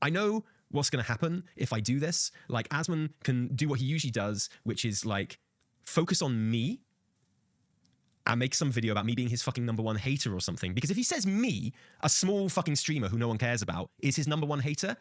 I know what's going to happen if I do this. Like, Asmon can do what he usually does, which is, like, focus on me and make some video about me being his fucking #1 hater or something. Because if he says me, a small fucking streamer who no one cares about, is his #1 hater,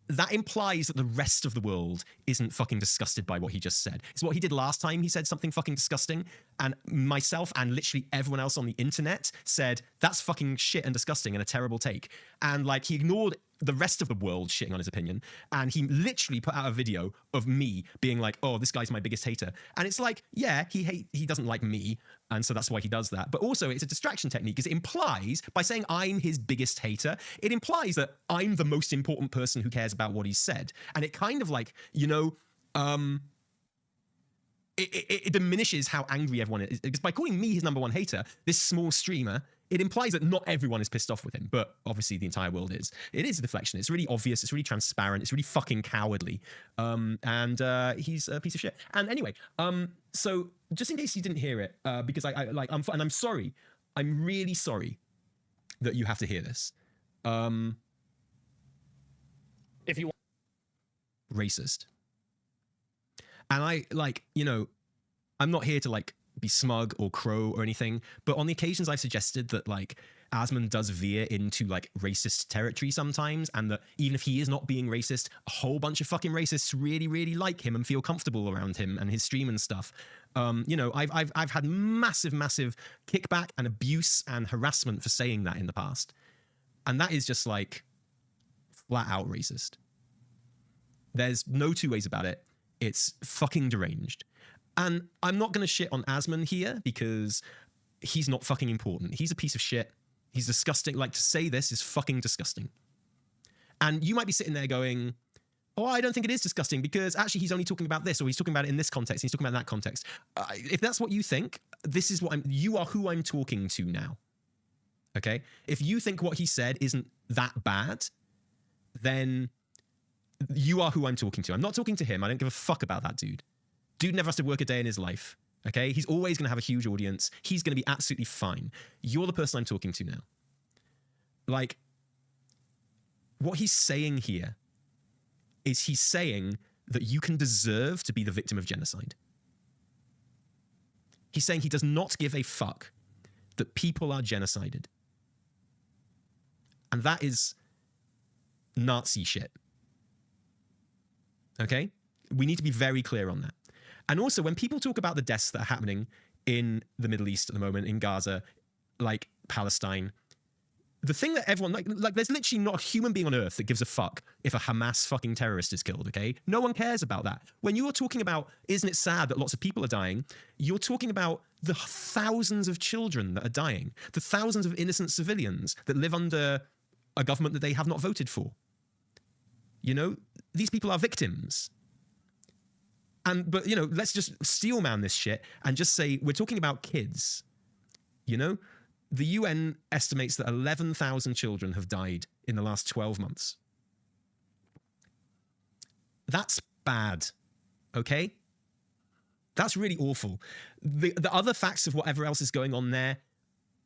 that implies that the rest of the world isn't fucking disgusted by what he just said. It's what he did last time. He said something fucking disgusting, and myself and literally everyone else on the internet said, that's fucking shit and disgusting and a terrible take. And, like, he ignored the rest of the world shitting on his opinion, and he literally put out a video of me being like, oh, this guy's my biggest hater. And it's like, yeah, he doesn't like me, and so that's why he does that. But also, it's a distraction technique, because it implies, by saying I'm his biggest hater, it implies that I'm the most important person who cares about what he said. And it kind of, like, you know, it diminishes how angry everyone is. Because by calling me his #1 hater, this small streamer, it implies that not everyone is pissed off with him, but obviously the entire world is. It is a deflection. It's really obvious. It's really transparent. It's really fucking cowardly. And he's a piece of shit. And anyway, so just in case you didn't hear it, because I'm sorry. I'm really sorry that you have to hear this. If you want, racist. And I, like, you know, I'm not here to, like, be smug or crow or anything, but on the occasions I've suggested that, like, Asmon does veer into, like, racist territory sometimes, and that even if he is not being racist, a whole bunch of fucking racists really, really like him and feel comfortable around him and his stream and stuff. You know, I've had massive kickback and abuse and harassment for saying that in the past, and that is just, like, flat out racist. There's no two ways about it. It's fucking deranged. And I'm not going to shit on Asmon here, because he's not fucking important. He's a piece of shit. He's disgusting. Like, to say this is fucking disgusting. And you might be sitting there going, oh, I don't think it is disgusting, because actually he's only talking about this, or he's talking about it in this context, and he's talking about that context. If that's what you think, this is what you are who I'm talking to now. Okay? If you think what he said isn't that bad, then you are who I'm talking to. I'm not talking to him. I don't give a fuck about that dude. Dude never has to work a day in his life, okay? He's always going to have a huge audience. He's going to be absolutely fine. You're the person I'm talking to now. Like, what he's saying here is he's saying that you can deserve to be the victim of genocide. He's saying he does not give a fuck that people are genocided. And that is Nazi shit. Okay? We need to be very clear on that. And also, when people talk about the deaths that are happening in the Middle East at the moment, in Gaza, like Palestine, the thing that everyone, like there's literally not a human being on earth that gives a fuck if a Hamas fucking terrorist is killed, okay? No one cares about that. When you're talking about, isn't it sad that lots of people are dying, you're talking about the thousands of children that are dying, the thousands of innocent civilians that live under a government that they have not voted for. You know, these people are victims. But, you know, let's just steelman this shit and just say we're talking about kids. You know, the UN estimates that 11,000 children have died in the last 12 months. That's bad, okay? That's really awful. The other facts of whatever else is going on there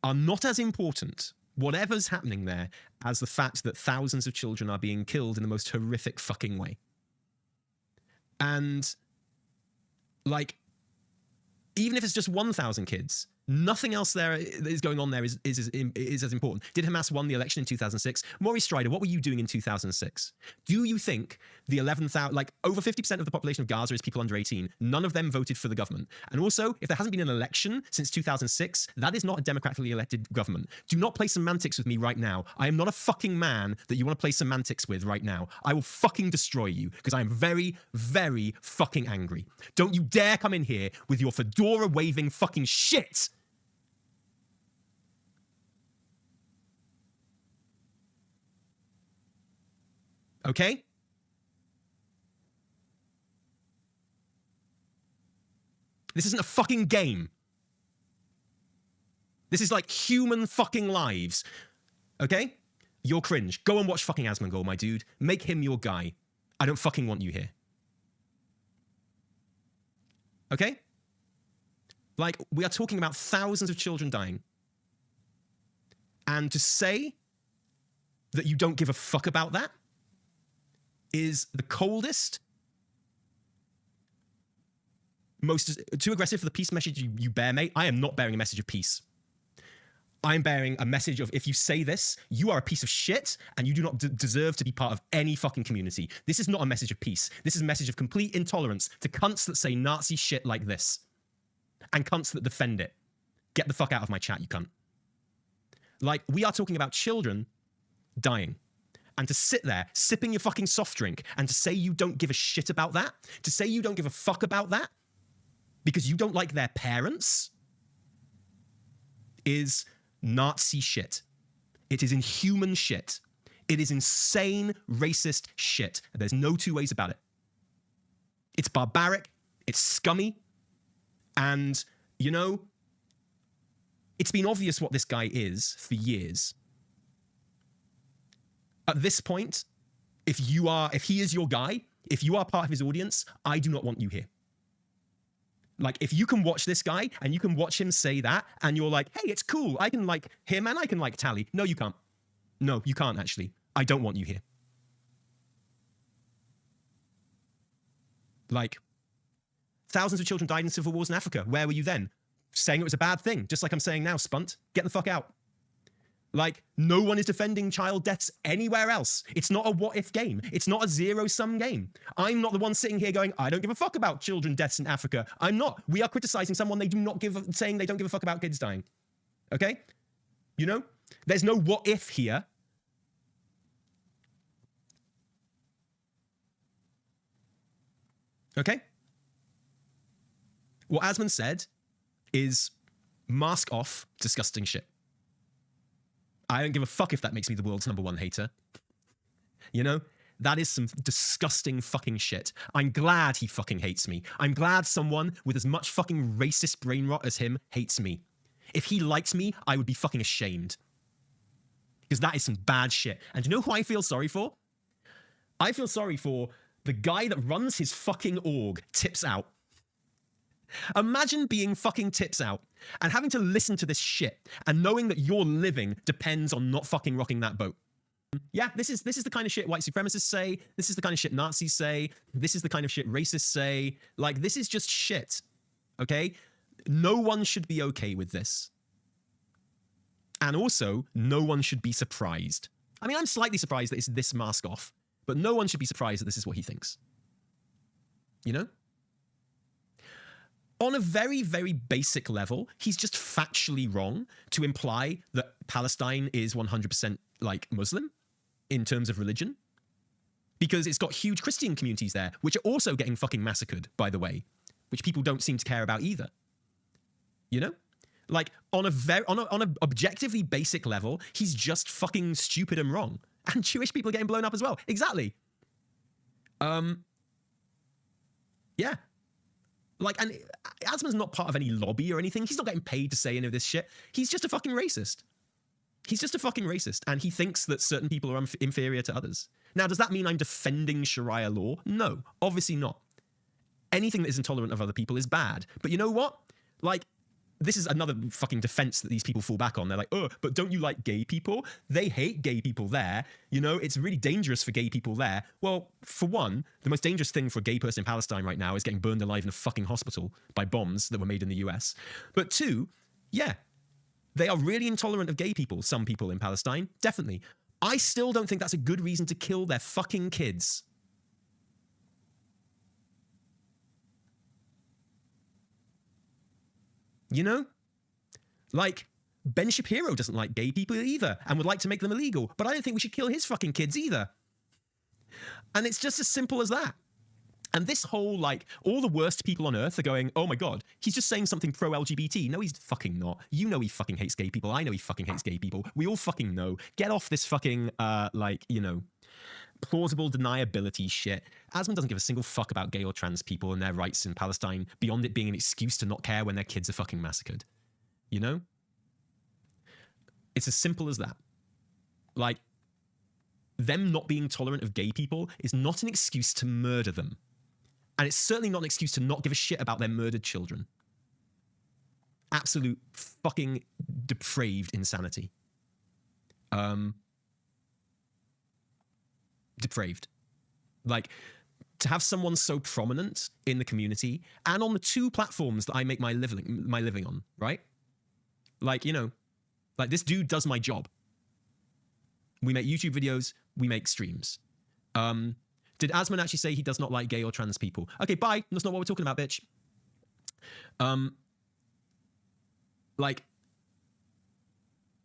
are not as important, whatever's happening there, as the fact that thousands of children are being killed in the most horrific fucking way. And, like, even if it's just 1,000 kids, nothing else there that is going on there is as important. Did Hamas won the election in 2006? Maurice Strider, what were you doing in 2006? Do you think the 11,000, like over 50% of the population of Gaza is people under 18? None of them voted for the government. And also, if there hasn't been an election since 2006, that is not a democratically elected government. Do not play semantics with me right now. I am not a fucking man that you want to play semantics with right now. I will fucking destroy you because I am very, very fucking angry. Don't you dare come in here with your fedora waving fucking shit. Okay? This isn't a fucking game. This is like human fucking lives. Okay? You're cringe. Go and watch fucking Asmongold, my dude. Make him your guy. I don't fucking want you here. Okay? Like, we are talking about thousands of children dying. And to say that you don't give a fuck about that, is the coldest, most too aggressive for the peace message you bear, mate. I am not bearing a message of peace. I'm bearing a message of, if you say this, you are a piece of shit and you do not deserve to be part of any fucking community. This is not a message of peace. This is a message of complete intolerance to cunts that say Nazi shit like this and cunts that defend it. Get the fuck out of my chat, you cunt. Like, we are talking about children dying. And to sit there sipping your fucking soft drink and to say you don't give a shit about that, to say you don't give a fuck about that because you don't like their parents, is Nazi shit. It is inhuman shit. It is insane, racist shit. There's no two ways about it. It's barbaric. It's scummy. And, you know, it's been obvious what this guy is for years. At this point, if he is your guy, if you are part of his audience, I do not want you here. Like, if you can watch this guy and you can watch him say that and you're like, hey, it's cool, I can like him and I can like Tally. No, you can't. No, you can't actually. I don't want you here. Like, thousands of children died in civil wars in Africa. Where were you then? Saying it was a bad thing, just like I'm saying now, Spunt. Get the fuck out. Like, no one is defending child deaths anywhere else. It's not a what-if game. It's not a zero-sum game. I'm not the one sitting here going, I don't give a fuck about children deaths in Africa. I'm not. We are criticizing someone saying they don't give a fuck about kids dying. Okay? You know? There's no what-if here. Okay? What Asmon said is mask off disgusting shit. I don't give a fuck if that makes me the world's #1 hater. You know? That is some disgusting fucking shit. I'm glad he fucking hates me. I'm glad someone with as much fucking racist brain rot as him hates me. If he liked me, I would be fucking ashamed. Because that is some bad shit. And do you know who I feel sorry for? I feel sorry for the guy that runs his fucking org, Tips Out. Imagine being fucking Tips Out and having to listen to this shit and knowing that your living depends on not fucking rocking that boat. Yeah, this is the kind of shit white supremacists say. This is the kind of shit Nazis say. This is the kind of shit racists say. Like, this is just shit, okay? No one should be okay with this. And also, no one should be surprised. I mean, I'm slightly surprised that it's this mask off, but no one should be surprised that this is what he thinks. You know? On a very, very basic level, he's just factually wrong to imply that Palestine is 100% like Muslim in terms of religion, because it's got huge Christian communities there, which are also getting fucking massacred, by the way, which people don't seem to care about either. You know? Like, on a objectively basic level, he's just fucking stupid and wrong. And Jewish people are getting blown up as well. Exactly. Yeah. Like, and Asmon's not part of any lobby or anything. He's not getting paid to say any of this shit. He's just a fucking racist. He's just a fucking racist. And he thinks that certain people are inferior to others. Now, does that mean I'm defending Sharia law? No, obviously not. Anything that is intolerant of other people is bad. But you know what? Like, this is another fucking defense that these people fall back on. They're like, oh, but don't you like gay people? They hate gay people there. You know, it's really dangerous for gay people there. Well, for one, the most dangerous thing for a gay person in Palestine right now is getting burned alive in a fucking hospital by bombs that were made in the US. But two, yeah, they are really intolerant of gay people, some people in Palestine, definitely. I still don't think that's a good reason to kill their fucking kids. You know? Like, Ben Shapiro doesn't like gay people either and would like to make them illegal, but I don't think we should kill his fucking kids either. And it's just as simple as that. And this whole, like, all the worst people on earth are going, oh my God, he's just saying something pro-LGBT. No, he's fucking not. You know he fucking hates gay people. I know he fucking hates gay people. We all fucking know. Get off this fucking, like, you know, plausible deniability shit. Asmon doesn't give a single fuck about gay or trans people and their rights in Palestine beyond it being an excuse to not care when their kids are fucking massacred. You know? It's as simple as that. Like, them not being tolerant of gay people is not an excuse to murder them. And it's certainly not an excuse to not give a shit about their murdered children. Absolute fucking depraved insanity. Depraved. Like, to have someone so prominent in the community and on the 2 platforms that I make my living on, right? Like, you know, like this dude does my job. We make YouTube videos, we make streams. Did Asmon actually say he does not like gay or trans people? Okay, bye. That's not what we're talking about, bitch. Like,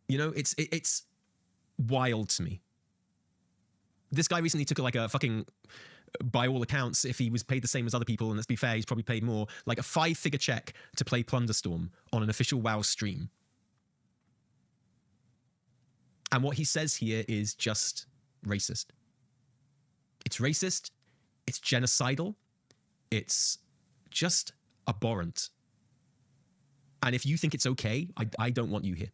you know, it's wild to me. This guy recently took like a fucking, by all accounts, if he was paid the same as other people, and let's be fair, he's probably paid more, like a 5-figure check to play Plunderstorm on an official WoW stream. And what he says here is just racist. It's racist, it's genocidal, it's just abhorrent. And if you think it's okay, I don't want you here.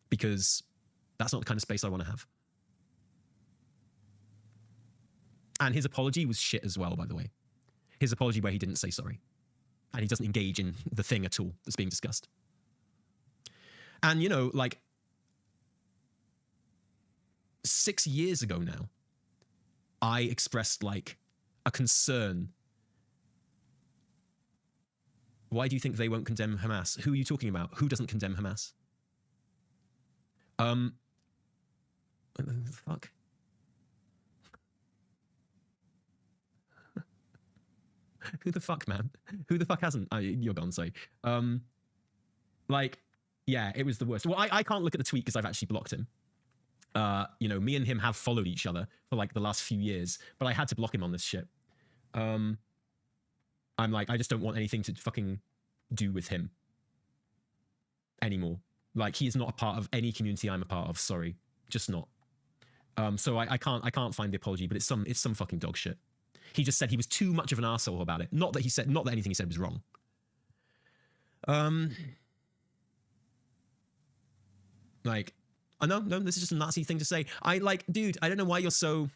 Because that's not the kind of space I want to have. And his apology was shit as well, by the way. His apology where he didn't say sorry. And he doesn't engage in the thing at all that's being discussed. And, you know, like, 6 years ago now, I expressed, like, a concern. Why do you think they won't condemn Hamas? Who are you talking about? Who doesn't condemn Hamas? What the fuck? Who the fuck, man? Who the fuck hasn't? You're gone, sorry. Like, yeah, it was the worst. Well, I can't look at the tweet because I've actually blocked him. You know, me and him have followed each other for like the last few years, but I had to block him on this shit. I'm like, I just don't want anything to fucking do with him anymore. Like, he is not a part of any community I'm a part of. Sorry, just not. So I can't find the apology, but it's some fucking dog shit. He just said he was too much of an arsehole about it. Not that anything he said was wrong. Like, no, this is just a Nazi thing to say. Dude, I don't know why you're so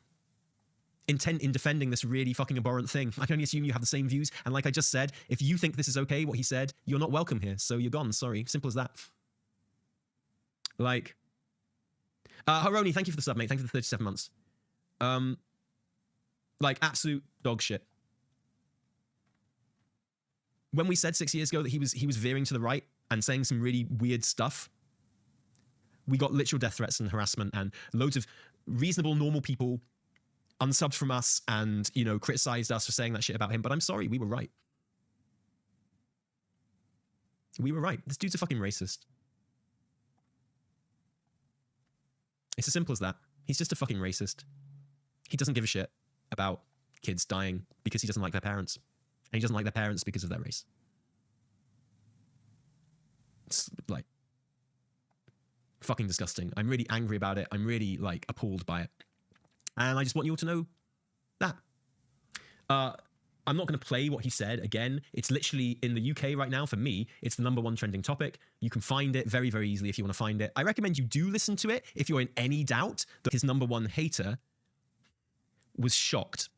intent in defending this really fucking abhorrent thing. I can only assume you have the same views. And like I just said, if you think this is okay, what he said, you're not welcome here. So you're gone. Sorry. Simple as that. Like, Haroni, thank you for the sub, mate. Thank you for the 37 months. Like, absolute dog shit. When we said 6 years ago that he was veering to the right and saying some really weird stuff, we got literal death threats and harassment, and loads of reasonable, normal people unsubbed from us and, you know, criticized us for saying that shit about him. But I'm sorry, we were right. We were right. This dude's a fucking racist. It's as simple as that. He's just a fucking racist. He doesn't give a shit about kids dying because he doesn't like their parents. And he doesn't like their parents because of their race. It's like fucking disgusting. I'm really angry about it. I'm really like appalled by it. And I just want you all to know that. I'm not going to play what he said again. It's literally in the UK right now. For me, it's the #1 trending topic. You can find it very, very easily if you want to find it. I recommend you do listen to it if you're in any doubt that his #1 hater was shocked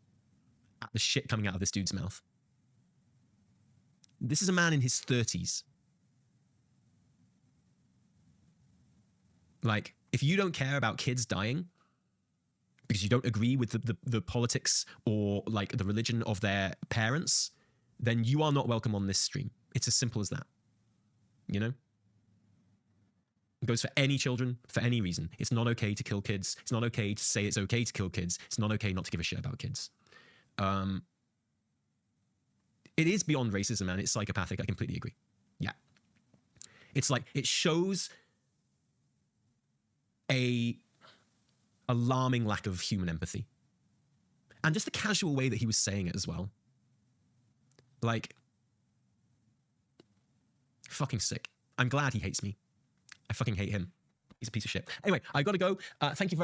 at the shit coming out of this dude's mouth. This is a man in his 30s. Like, if you don't care about kids dying because you don't agree with the politics or like the religion of their parents, then you are not welcome on this stream. It's as simple as that. You know? It goes for any children, for any reason. It's not okay to kill kids. It's not okay to say it's okay to kill kids. It's not okay not to give a shit about kids. It is beyond racism, and it's psychopathic. I completely agree. Yeah. It's like, it shows a alarming lack of human empathy. And just the casual way that he was saying it as well. Like, fucking sick. I'm glad he hates me. I fucking hate him. He's a piece of shit. Anyway, I gotta go. Thank you very much.